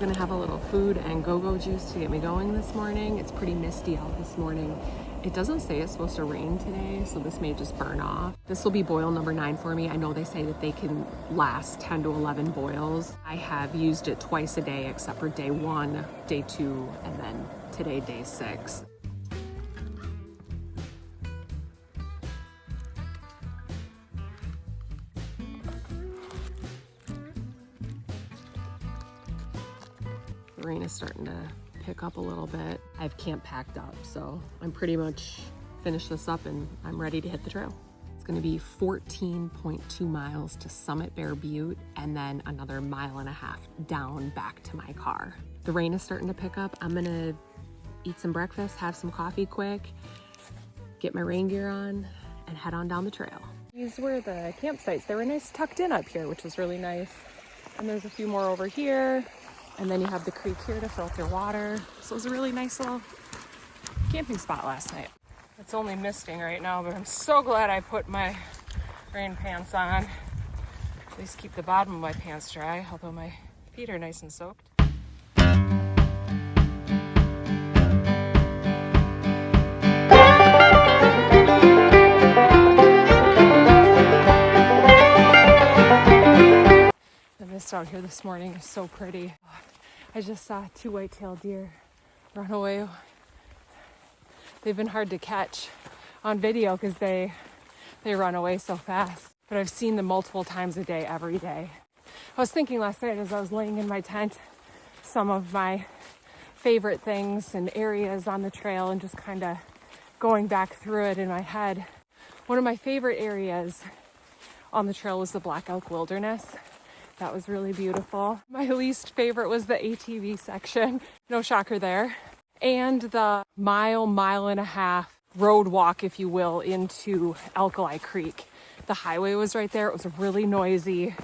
Gonna have a little food and go-go juice to get me going this morning. It's pretty misty out this morning. It doesn't say it's supposed to rain today, so this may just burn off. This will be boil number 9 for me. I know they say that they can last 10 to 11 boils. I have used it twice a day except for day 1, day 2, and then today, day 6. The rain is starting to pick up a little bit. I have camp packed up, so I'm pretty much finished this up and I'm ready to hit the trail. It's gonna be 14.2 miles to summit Bear Butte and then another 1.5 miles down back to my car. The rain is starting to pick up. I'm gonna eat some breakfast, have some coffee quick, get my rain gear on, and head on down the trail. These were the campsites. They were nice tucked in up here, which was really nice. And there's a few more over here. And then you have the creek here to filter water. So it was a really nice little camping spot last night. It's only misting right now, but I'm so glad I put my rain pants on. At least keep the bottom of my pants dry, although my feet are nice and soaked. The mist out here this morning is so pretty. I just saw 2 white-tailed deer run away. They've been hard to catch on video because they run away so fast. But I've seen them multiple times a day, every day. I was thinking last night as I was laying in my tent, some of my favorite things and areas on the trail and just kind of going back through it in my head. One of my favorite areas on the trail was the Black Elk Wilderness. That was really beautiful. My least favorite was the ATV section. No shocker there. And the 1.5 mile road walk, if you will, into Alkali Creek. The highway was right there. It was really noisy.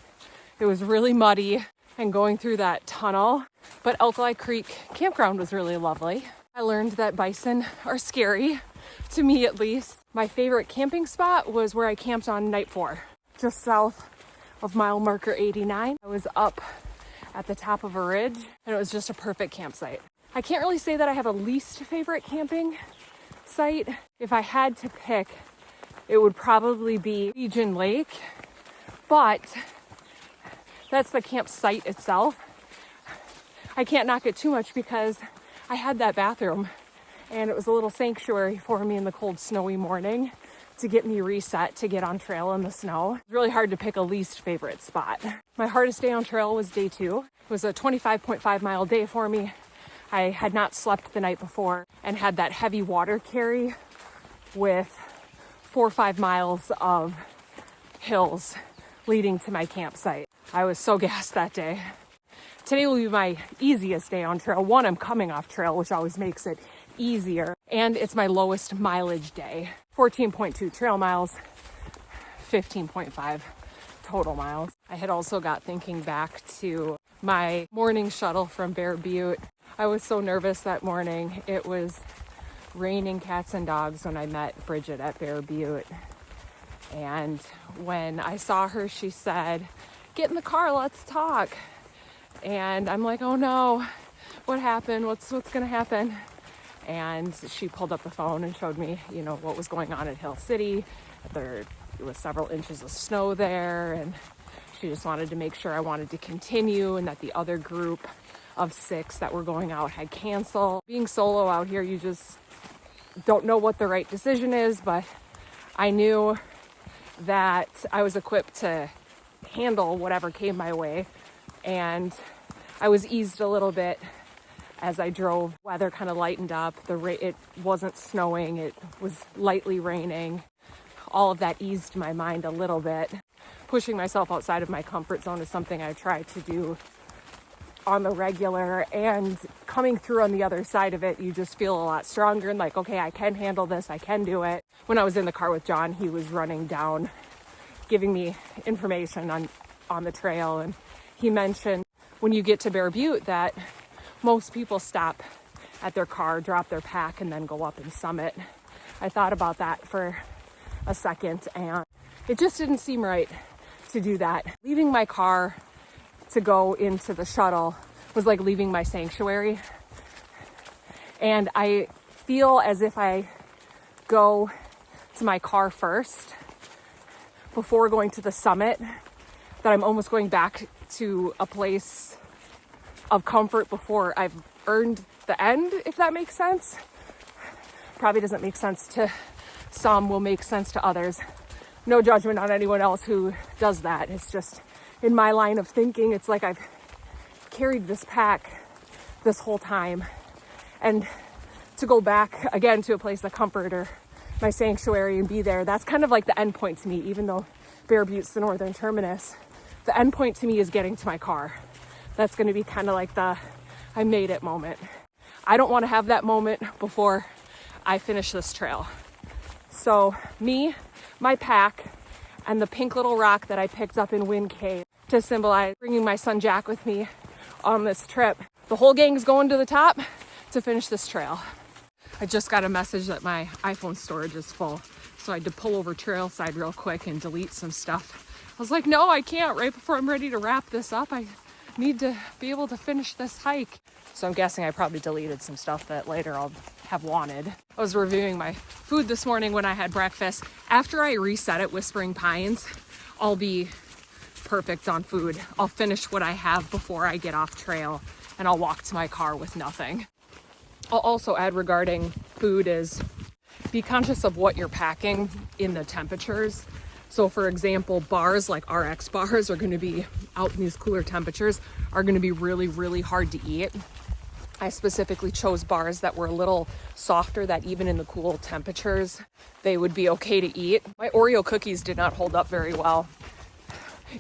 It was really muddy and going through that tunnel. But Alkali Creek campground was really lovely. I learned that bison are scary, to me at least. My favorite camping spot was where I camped on night 4, just south of mile marker 89. I was up at the top of a ridge and it was just a perfect campsite. I can't really say that I have a least favorite camping site. If I had to pick, it would probably be Legion Lake, but that's the campsite itself. I can't knock it too much because I had that bathroom and it was a little sanctuary for me in the cold, snowy morning to get me reset to get on trail in the snow. It's really hard to pick a least favorite spot. My hardest day on trail was day 2. It was a 25.5 mile day for me. I had not slept the night before and had that heavy water carry with 4 or 5 miles of hills leading to my campsite. I was so gassed that day. Today will be my easiest day on trail. One, I'm coming off trail, which always makes it easier. And it's my lowest mileage day. 14.2 trail miles, 15.5 total miles. I had also got thinking back to my morning shuttle from Bear Butte. I was so nervous that morning. It was raining cats and dogs when I met Bridget at Bear Butte. And when I saw her, she said, "Get in the car, let's talk." And I'm like, oh no, what happened? What's gonna happen? And she pulled up the phone and showed me, what was going on at Hill City. There was several inches of snow there, and she just wanted to make sure I wanted to continue and that the other group of 6 that were going out had canceled. Being solo out here, you just don't know what the right decision is, but I knew that I was equipped to handle whatever came my way, and I was eased a little bit as I drove. Weather kind of lightened up. It wasn't snowing. It was lightly raining. All of that eased my mind a little bit. Pushing myself outside of my comfort zone is something I try to do on the regular, and coming through on the other side of it, you just feel a lot stronger and like, okay, I can handle this. I can do it. When I was in the car with John, he was running down, giving me information on the trail, and he mentioned when you get to Bear Butte that most people stop at their car, drop their pack, and then go up and summit. I thought about that for a second, and it just didn't seem right to do that. Leaving my car to go into the shuttle was like leaving my sanctuary. And I feel as if I go to my car first before going to the summit, that I'm almost going back to a place of comfort before I've earned the end, if that makes sense. Probably doesn't make sense to some, will make sense to others. No judgment on anyone else who does that. It's just in my line of thinking, it's like I've carried this pack this whole time, and to go back again to a place of comfort or my sanctuary and be there, that's kind of like the end point to me. Even though Bear Butte's the northern terminus, the end point to me is getting to my car. That's going to be kind of like the I made it moment. I don't want to have that moment before I finish this trail. So me, my pack, and the pink little rock that I picked up in Wind Cave to symbolize bringing my son Jack with me on this trip. The whole gang's going to the top to finish this trail. I just got a message that my iPhone storage is full, so I had to pull over trailside real quick and delete some stuff. I was like, no, I can't. Right before I'm ready to wrap this up, I need to be able to finish this hike. So I'm guessing I probably deleted some stuff that later I'll have wanted. I was reviewing my food this morning when I had breakfast. After I reset at Whispering Pines, I'll be perfect on food. I'll finish what I have before I get off trail, and I'll walk to my car with nothing. I'll also add regarding food is be conscious of what you're packing in the temperatures. So for example, bars like RX bars are going to be out in these cooler temperatures, are going to be really, really hard to eat. I specifically chose bars that were a little softer, that even in the cool temperatures, they would be okay to eat. My Oreo cookies did not hold up very well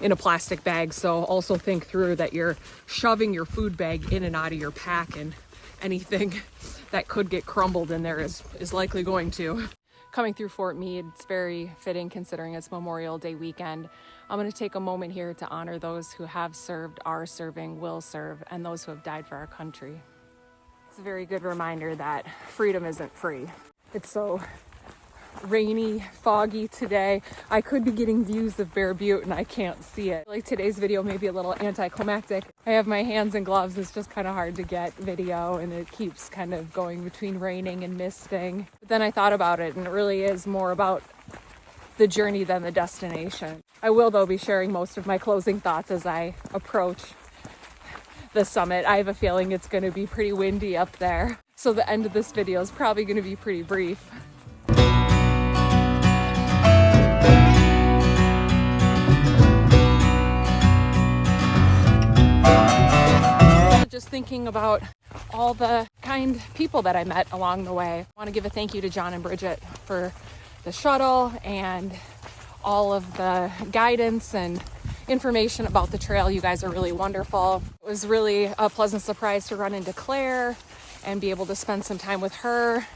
in a plastic bag. So also think through that you're shoving your food bag in and out of your pack, and anything that could get crumbled in there is likely going to. Coming through Fort Meade, it's very fitting considering it's Memorial Day weekend. I'm going to take a moment here to honor those who have served, are serving, will serve, and those who have died for our country. It's a very good reminder that freedom isn't free. It's so rainy, foggy today. I could be getting views of Bear Butte and I can't see it. Like today's video may be a little anticlimactic. I have my hands in gloves. It's just kind of hard to get video, and it keeps kind of going between raining and misting. But then I thought about it, and it really is more about the journey than the destination. I will, though, be sharing most of my closing thoughts as I approach the summit. I have a feeling it's going to be pretty windy up there, so the end of this video is probably going to be pretty brief. Just thinking about all the kind people that I met along the way. I want to give a thank you to John and Bridget for the shuttle and all of the guidance and information about the trail. You guys are really wonderful. It was really a pleasant surprise to run into Claire and be able to spend some time with her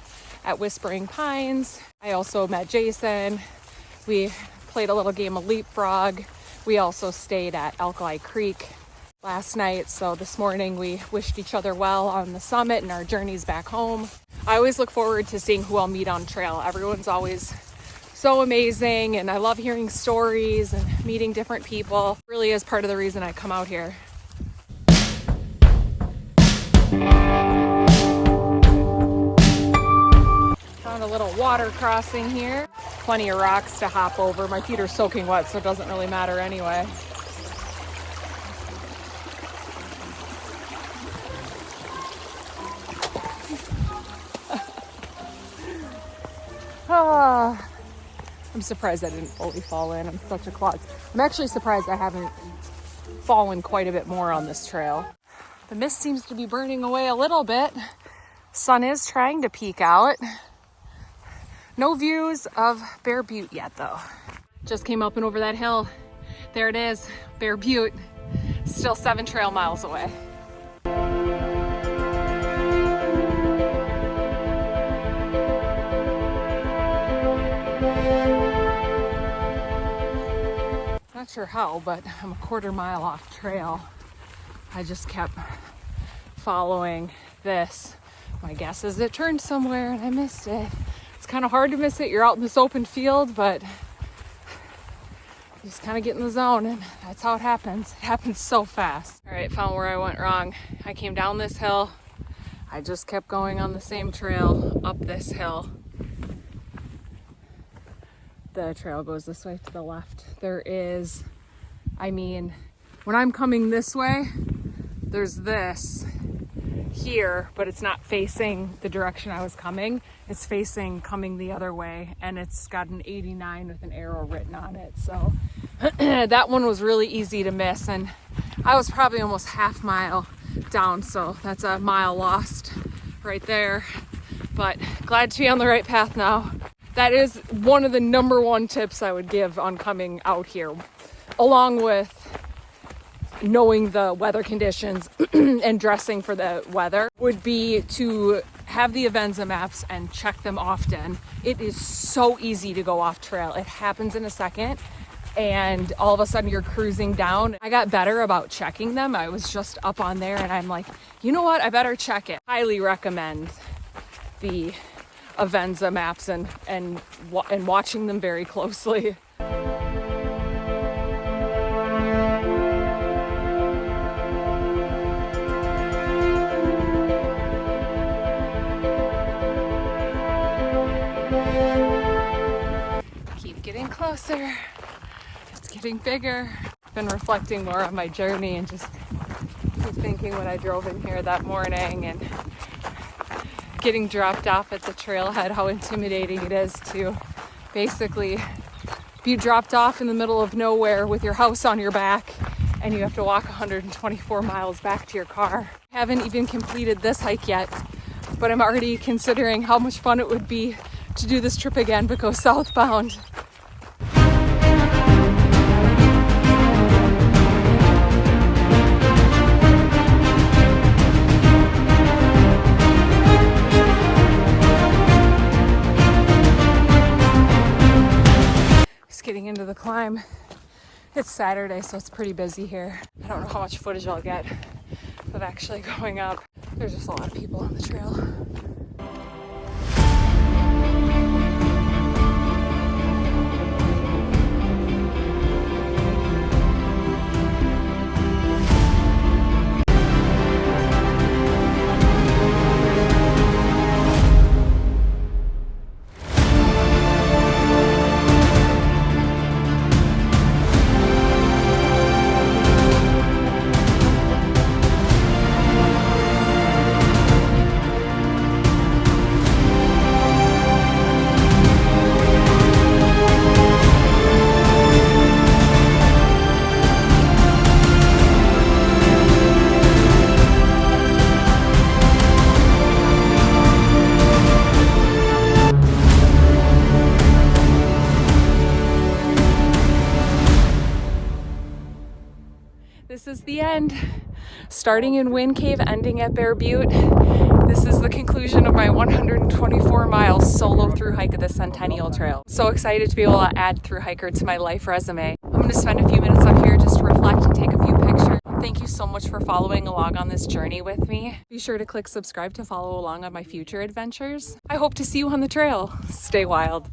at Whispering Pines. I also met Jason. We played a little game of leapfrog. We also stayed at Alkali Creek last night, so this morning we wished each other well on the summit and our journeys back home. I always look forward to seeing who I'll meet on trail. Everyone's always so amazing, and I love hearing stories and meeting different people. It really is part of the reason I come out here. Found a little water crossing here. Plenty of rocks to hop over. My feet are soaking wet, so it doesn't really matter anyway. I'm surprised I didn't fully fall in. I'm such a klutz. I'm actually surprised I haven't fallen quite a bit more on this trail. The mist seems to be burning away a little bit. Sun is trying to peek out. No views of Bear Butte yet, though. Just came up and over that hill. There it is, Bear Butte. Still 7 trail miles away. Not sure how, but I'm a quarter mile off trail. I just kept following this. My guess is it turned somewhere and I missed it. It's kind of hard to miss it. You're out in this open field, but You just kind of get in the zone, and that's how it happens. It happens so fast. All right, found where I went wrong. I came down this hill. I just kept going on the same trail up this hill. The trail goes this way to the left. There is, I mean, when I'm coming this way, there's this here, but it's not facing the direction I was coming. It's coming the other way, and it's got an 89 with an arrow written on it. So that one was really easy to miss, and I was probably almost half mile down, so that's a mile lost right there. But glad to be on the right path now. That is one of the number one tips I would give on coming out here, along with knowing the weather conditions and dressing for the weather, would be to have the Avenza maps and check them often. It is so easy to go off trail. It happens in a second, and all of a sudden you're cruising down. I got better about checking them. I was just up on there and I'm like, you know what? I better check it. Highly recommend the Avenza maps and watching them very closely. Keep getting closer. It's getting bigger. I've been reflecting more on my journey and just keep thinking when I drove in here that morning and getting dropped off at the trailhead, how intimidating it is to basically be dropped off in the middle of nowhere with your house on your back and you have to walk 124 miles back to your car. I haven't even completed this hike yet, but I'm already considering how much fun it would be to do this trip again but go southbound. Getting into the climb. It's Saturday, so it's pretty busy here. I don't know how much footage I'll get of actually going up. There's just a lot of people on the trail. This is the end. Starting in Wind Cave, ending at Bear Butte. This is the conclusion of my 124-mile solo through hike of the Centennial Trail. So excited to be able to add through hiker to my life resume. I'm going to spend a few minutes up here just to reflect and take a few pictures. Thank you so much for following along on this journey with me. Be sure to click subscribe to follow along on my future adventures. I hope to see you on the trail. Stay wild.